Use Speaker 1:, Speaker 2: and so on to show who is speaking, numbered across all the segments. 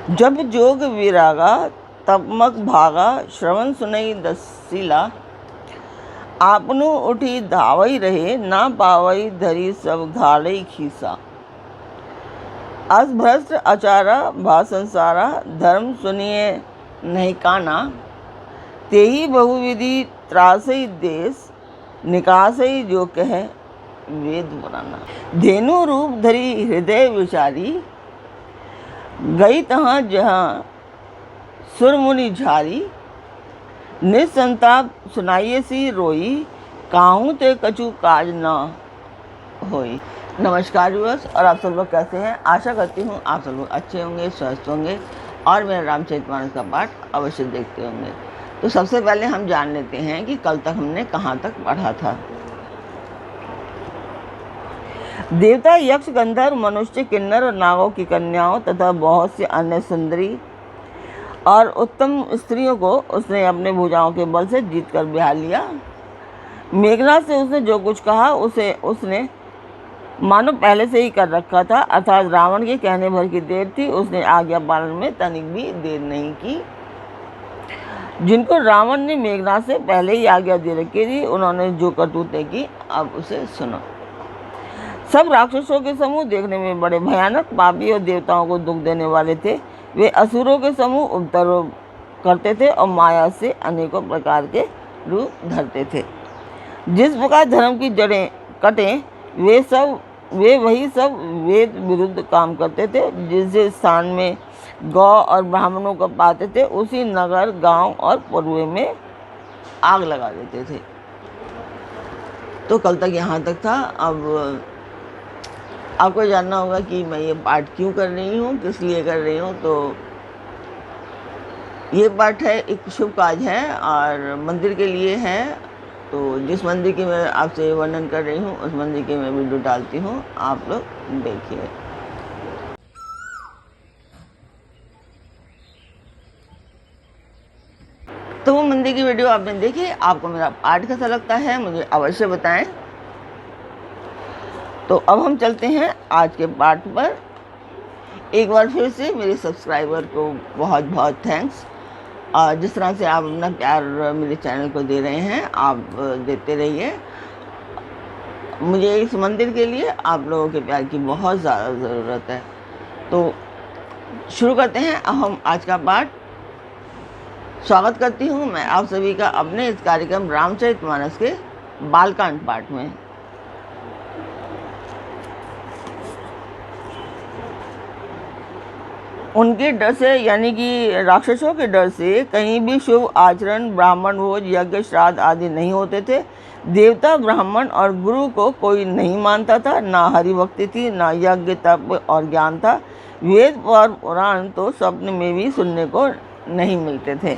Speaker 1: जब जोग विरागा तपमक भागा श्रवण सुनई दसीला। आपनु उठी धावई रहे ना पावई धरी सब घालई खीसा। असभ्रष्ट आचारा भा संसारा धर्म सुनिए नहीं काना। तेही बहुविधि त्रासई देश निकासई जो कहे वेद पुराना। धेनु रूप धरी हृदय विचारी गई तहाँ जहाँ सुरमुनि झारी। निसंताप सुनाइए सी रोई काहूँ ते कछु काज न होई। नमस्कार व्यूअर्स, और आप सब लोग कैसे हैं? आशा करती हूँ आप सब लोग अच्छे होंगे, स्वस्थ होंगे और मेरा रामचरितमानस का पाठ अवश्य देखते होंगे। तो सबसे पहले हम जान लेते हैं कि कल तक हमने कहाँ तक पढ़ा था। देवता, यक्ष, गंधर्व, मनुष्य, किन्नर और नागों की कन्याओं तथा बहुत सी अन्य सुंदरी और उत्तम स्त्रियों को उसने अपने भुजाओं के बल से जीत कर ब्याह लिया। मेघनाथ से उसने जो कुछ कहा उसे उसने मानो पहले से ही कर रखा था, अर्थात रावण के कहने भर की देर थी। उसने आज्ञा पालन में तनिक भी देर नहीं की। जिनको रावण ने मेघनाथ से पहले ही आज्ञा दे रखी थी, उन्होंने जो करतूतें की अब उसे सुनो। सब राक्षसों के समूह देखने में बड़े भयानक, पापी और देवताओं को दुख देने वाले थे। वे असुरों के समूह उपद्रव करते थे और माया से अनेकों प्रकार के रूप धरते थे। जिस प्रकार धर्म की जड़ें कटें, वे वही सब वेद विरुद्ध काम करते थे। जिस स्थान में गौ और ब्राह्मणों को पाते थे, उसी नगर, गांव और पुरवे में आग लगा देते थे। तो कल तक यहाँ तक था। अब आपको जानना होगा कि मैं ये पाठ क्यों कर रही हूँ, किस लिए कर रही हूँ। तो ये पाठ है, एक शुभ काज है और मंदिर के लिए है। तो जिस मंदिर की मैं आपसे वर्णन कर रही हूँ, उस मंदिर की मैं वीडियो डालती हूँ, आप लोग देखिए। तो वो मंदिर की वीडियो आपने देखी। आपको मेरा पाठ कैसा लगता है मुझे अवश्य बताएं। तो अब हम चलते हैं आज के पाठ पर। एक बार फिर से मेरे सब्सक्राइबर को बहुत बहुत थैंक्स। और जिस तरह से आप अपना प्यार मेरे चैनल को दे रहे हैं, आप देते रहिए। मुझे इस मंदिर के लिए आप लोगों के प्यार की बहुत ज़्यादा ज़रूरत है। तो शुरू करते हैं अब हम आज का पाठ। स्वागत करती हूँ मैं आप सभी का अपने इस कार्यक्रम रामचरितमानस के बालकांड पाठ में। उनके डर से, यानी कि राक्षसों के डर से, कहीं भी शुभ आचरण, ब्राह्मण भोज, यज्ञ, श्राद्ध आदि नहीं होते थे। देवता, ब्राह्मण और गुरु को कोई नहीं मानता था। ना हरि भक्ति थी, ना यज्ञ, तप और ज्ञान था। वेद और पुराण तो स्वप्न में भी सुनने को नहीं मिलते थे।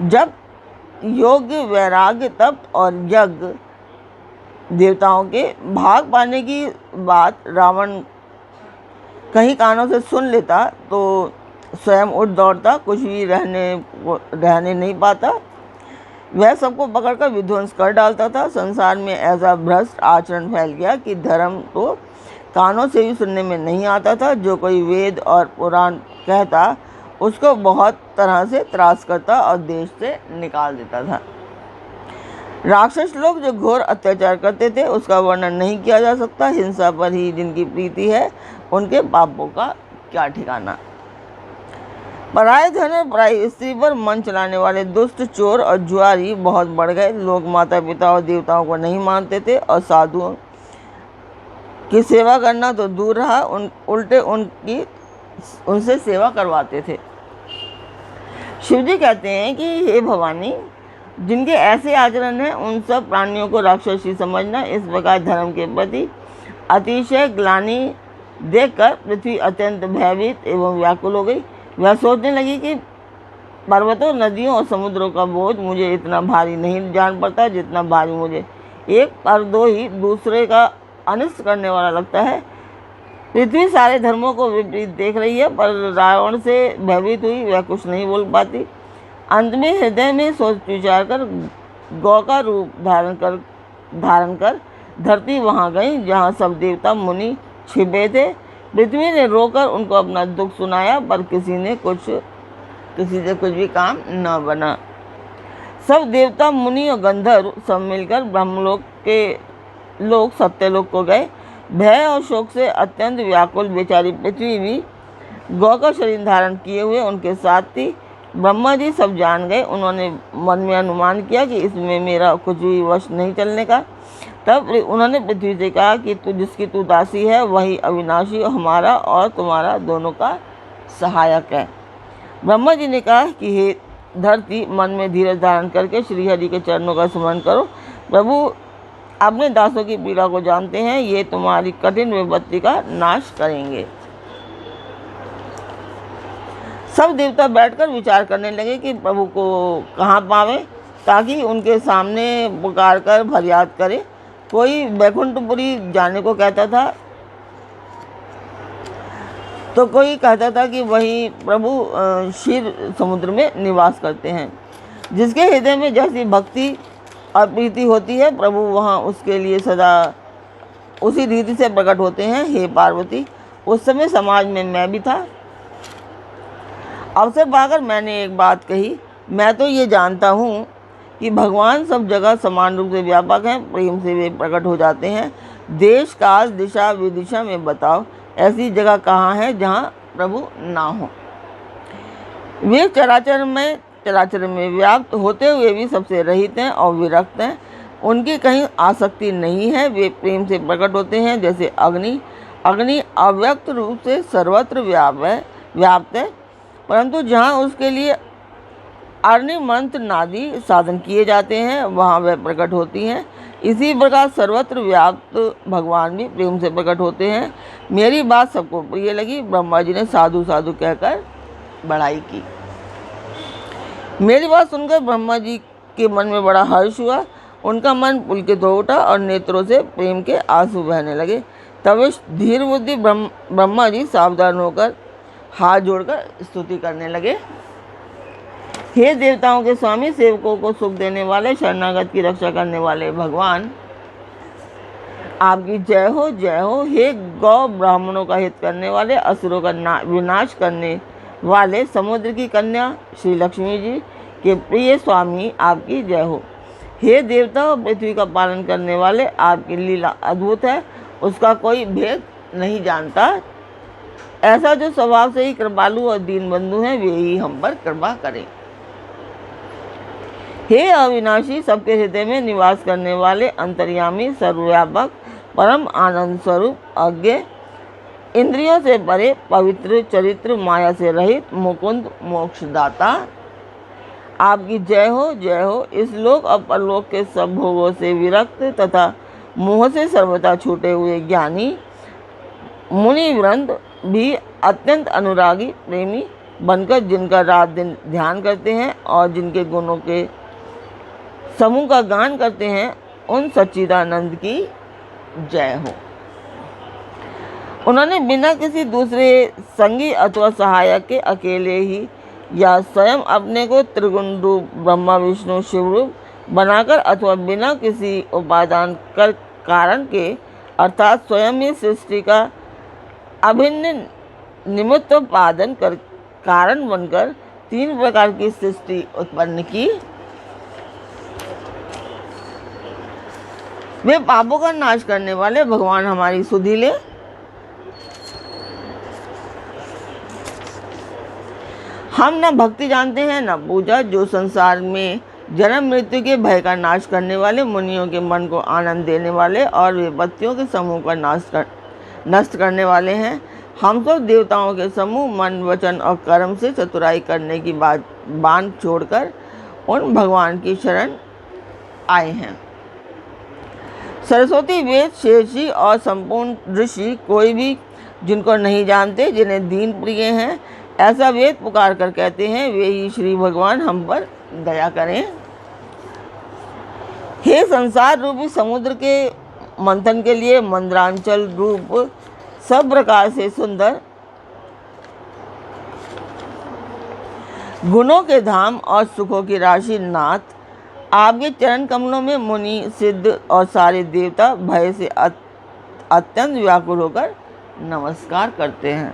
Speaker 1: जब योग, वैराग्य, तप और यज्ञ देवताओं के भाग पाने की बात रावण कहीं कानों से सुन लेता तो स्वयं उठ दौड़ता, कुछ भी रहने नहीं पाता। वह सबको पकड़कर विध्वंस कर डालता था। संसार में ऐसा भ्रष्ट आचरण फैल गया कि धर्म तो कानों से भी सुनने में नहीं आता था। जो कोई वेद और पुराण कहता, उसको बहुत तरह से त्रास करता और देश से निकाल देता था। राक्षस लोग जो घोर अत्याचार करते थे, उसका वर्णन नहीं किया जा सकता। हिंसा पर ही जिनकी प्रीति है, उनके पापों का क्या ठिकाना। पराये धन और पराई स्त्री पर मन चलाने वाले दुष्ट, चोर और जुआरी बहुत बढ़ गए। लोग माता पिता और देवताओं को नहीं मानते थे और साधुओं की सेवा करना तो दूर रहा, उल्टे उनसे सेवा करवाते थे। शिवजी कहते हैं कि हे भवानी, जिनके ऐसे आचरण हैं, उन सब प्राणियों को राक्षसी समझना। इस प्रकार धर्म के प्रति अतिशय ग्लानि देखकर पृथ्वी अत्यंत भयभीत एवं व्याकुल हो गई। वह सोचने लगी कि पर्वतों, नदियों और समुद्रों का बोझ मुझे इतना भारी नहीं जान पड़ता जितना भारी मुझे एक पर दो ही दूसरे का अनिष्ट करने वाला लगता है। पृथ्वी सारे धर्मों को विपरीत देख रही है, पर रावण से भयभीत हुई वह कुछ नहीं बोल पाती। अंत में हृदय में सोच विचार कर गौ का रूप धारण कर धरती वहाँ गई जहाँ सब देवता मुनि छिपे थे। पृथ्वी ने रोकर उनको अपना दुख सुनाया, पर किसी से कुछ भी काम न बना। सब देवता, मुनि और गंधर्व सब मिलकर ब्रह्मलोक के लोग सत्यलोक को गए। भय और शोक से अत्यंत व्याकुल बेचारी पृथ्वी भी गौ का शरीर धारण किए हुए उनके साथ थी। ब्रह्मा जी सब जान गए। उन्होंने मन में अनुमान किया कि इसमें मेरा कुछ भी वश नहीं चलने का। तब उन्होंने पृथ्वी से कहा कि जिसकी तू दासी है वही अविनाशी हमारा और तुम्हारा दोनों का सहायक है। ब्रह्मा जी ने कहा कि हे धरती, मन में धीरज धारण करके श्री हरि के चरणों का स्मरण करो। प्रभु अपने दासों की पीड़ा को जानते हैं, ये तुम्हारी कठिन विपत्ति का नाश करेंगे। सब देवता बैठकर विचार करने लगे कि प्रभु को कहाँ पावे, ताकि उनके सामने पुकार कर फरियाद करे। कोई बैकुंठपुरी जाने को कहता था, तो कोई कहता था कि वही प्रभु क्षीर समुद्र में निवास करते हैं। जिसके हृदय में जैसी भक्ति और प्रीति होती है, प्रभु वहाँ उसके लिए सदा उसी रीति से प्रकट होते हैं। हे पार्वती, उस समय समाज में मैं भी था। अवसर पाकर मैंने एक बात कही, मैं तो ये जानता हूँ कि भगवान सब जगह समान रूप से व्यापक हैं, प्रेम से वे प्रकट हो जाते हैं। देश, काल, दिशा, विदिशा में बताओ ऐसी जगह कहाँ है जहाँ प्रभु ना हो। वे चराचर में व्याप्त होते हुए भी सबसे रहित हैं और विरक्त हैं। उनकी कहीं आसक्ति नहीं है। वे प्रेम से प्रकट होते हैं जैसे अग्नि अव्यक्त रूप से सर्वत्र व्याप्त है, परंतु जहाँ उसके लिए अग्नि मंत्र नादी साधन किए जाते हैं वहाँ वह प्रकट होती हैं। इसी प्रकार सर्वत्र व्याप्त भगवान भी प्रेम से प्रकट होते हैं। मेरी बात सबको प्रिय लगी। ब्रह्मा जी ने साधु साधु कहकर बड़ाई की। मेरी बात सुनकर ब्रह्मा जी के मन में बड़ा हर्ष हुआ। उनका मन पुलकित हो उठा और नेत्रों से प्रेम के आंसू बहने लगे। तब धीर बुद्धि ब्रह्मा जी सावधान होकर हाथ जोड़कर स्तुति करने लगे। हे देवताओं के स्वामी, सेवकों को सुख देने वाले, शरणागत की रक्षा करने वाले भगवान, आपकी जय हो, जय हो। हे गौ ब्राह्मणों का हित करने वाले, असुरों का विनाश करने वाले, समुद्र की कन्या श्री लक्ष्मी जी के प्रिय स्वामी, आपकी जय हो। हे देवता और पृथ्वी का पालन करने वाले, आपकी लीला अद्भुत है, उसका कोई भेद नहीं जानता। ऐसा जो स्वभाव से ही कृपालु और दीन बंधु हैं, वे ही हम पर कृपा करें। हे अविनाशी, सबके हृदय में निवास करने वाले, अंतर्यामी, सर्वव्यापक, परम आनंद स्वरूप, अज्ञ, इंद्रियों से परे, पवित्र चरित्र, माया से रहित, मुकुंद, मोक्षदाता, आपकी जय हो, जय हो। इस लोक और परलोक के सब भोगों से विरक्त तथा मोह से सर्वथा छूटे हुए ज्ञानी मुनि वृंद भी अत्यंत अनुरागी प्रेमी बनकर जिनका रात दिन ध्यान करते हैं और जिनके गुणों के समूह का गान करते हैं, उन सच्चिदानंद की जय हो। उन्होंने बिना किसी दूसरे संगी अथवा सहायक के अकेले ही या स्वयं अपने को त्रिगुण रूप ब्रह्मा विष्णु शिव रूप बनाकर अथवा बिना किसी उपादान कर कारण के अर्थात स्वयं ही सृष्टि का अभिन्न निमित्तोपादन कर कारण बनकर 3 प्रकार की सृष्टि उत्पन्न की। वे पापों का नाश करने वाले भगवान हमारी सुधि ले। हम न भक्ति जानते हैं न पूजा, जो संसार में जन्म मृत्यु के भय का नाश करने वाले, मुनियों के मन को आनंद देने वाले और विपत्तियों के समूह का नष्ट करने वाले हैं। हम सब देवताओं के समूह मन, वचन और कर्म से चतुराई करने की बात छोड़कर उन भगवान की शरण आए हैं। सरस्वती, वेद, शेषजी और संपूर्ण ऋषि कोई भी जिनको नहीं जानते, जिन्हें दीन प्रिय हैं, ऐसा वेद पुकार कर कहते हैं, वे ही श्री भगवान हम पर दया करें। हे संसार रूपी समुद्र के मंथन के लिए मंद्रांचल रूप सब प्रकार से सुंदर गुणों के धाम और सुखों की राशि नाथ, आपके चरण कमलों में मुनि, सिद्ध और सारे देवता भय से अत्यंत व्याकुल होकर नमस्कार करते हैं।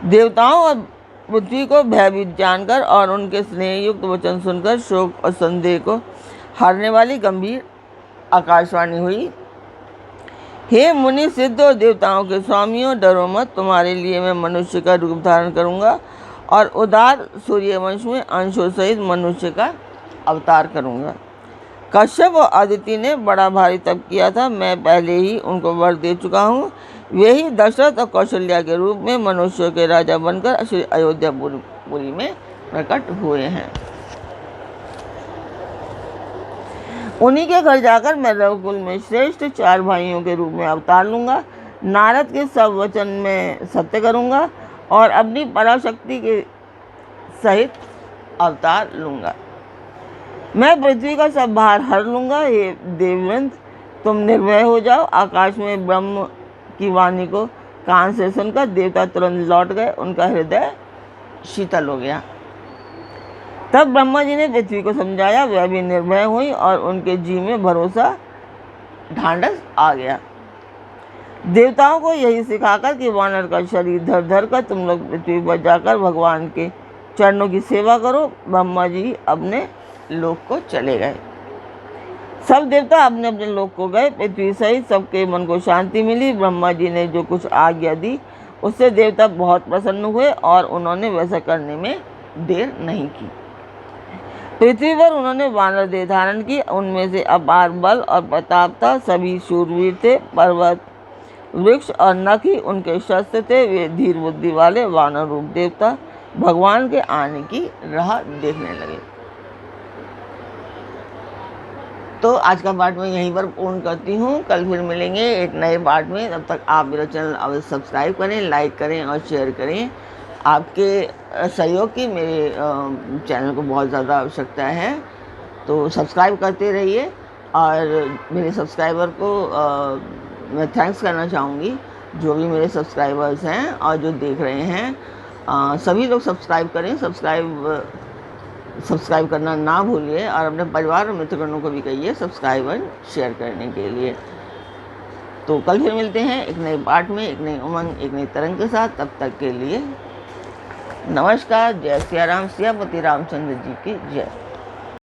Speaker 1: देवताओं और पृथ्वी को भयभीत जानकर और उनके स्नेह युक्त वचन सुनकर शोक और संदेह को हारने वाली गंभीर आकाशवाणी हुई। हे मुनि सिद्ध और देवताओं के स्वामियों, डरो मत, तुम्हारे लिए मैं मनुष्य का रूप धारण करूंगा और उदार सूर्यवंश में अंशों सहित मनुष्य का अवतार करूंगा। कश्यप और अदिति ने बड़ा भारी तप किया था, मैं पहले ही उनको वर दे चुका हूँ। वे ही दशरथ और कौशल्या के रूप में मनुष्यों के राजा बनकर श्री अयोध्यापुरी में प्रकट हुए हैं। उन्हीं के घर जाकर मैं रघुकुल में श्रेष्ठ 4 भाइयों के रूप में अवतार लूँगा। नारद के सब वचन में सत्य करूँगा और अपनी पराशक्ति के सहित अवतार लूँगा। मैं पृथ्वी का सब भार हर लूँगा। हे देववृंद, तुम निर्भय हो जाओ। आकाश में ब्रह्म की वाणी को कान से सुनकर देवता तुरंत लौट गए, उनका हृदय शीतल हो गया। तब ब्रह्मा जी ने पृथ्वी को समझाया, वह भी निर्भय हुई और उनके जी में भरोसा ढांढस आ गया। देवताओं को यही सिखाकर कि वानर का शरीर धर धर कर तुम लोग पृथ्वी पर जाकर भगवान के चरणों की सेवा करो, ब्रह्मा जी अपने लोक को चले गए। सब देवता अपने अपने लोक को गए। पृथ्वी सहित सबके मन को शांति मिली। ब्रह्मा जी ने जो कुछ आज्ञा दी उससे देवता बहुत प्रसन्न हुए और उन्होंने वैसा करने में देर नहीं की। पृथ्वी पर उन्होंने वानर देह धारण की। उनमें से अपार बल और प्रताप था। सभी शूरवीर थे। पर्वत, वृक्ष और नख ही उनके शस्त्र थे। वे धीर बुद्धि वाले वानर रूप देवता भगवान के आने की राह देखने लगे। तो आज का पाठ मैं यहीं पर पूर्ण करती हूँ। कल फिर मिलेंगे एक नए पाठ में। तब तक आप मेरा चैनल अवश्य सब्सक्राइब करें, लाइक करें और शेयर करें। आपके सहयोग की मेरे चैनल को बहुत ज़्यादा आवश्यकता है, तो सब्सक्राइब करते रहिए। और मेरे सब्सक्राइबर को मैं थैंक्स करना चाहूँगी, जो भी मेरे सब्सक्राइबर्स हैं और जो देख रहे हैं। सभी लोग सब्सक्राइब करें, सब्सक्राइब करना ना भूलिए और अपने परिवार और मित्रगणों को भी कहिए सब्सक्राइब और शेयर करने के लिए। तो कल फिर मिलते हैं एक नए पाठ में, एक नई उमंग, एक नई तरंग के साथ। तब तक के लिए नमस्कार। जय सिया राम, सियापति रामचंद्र जी की जय।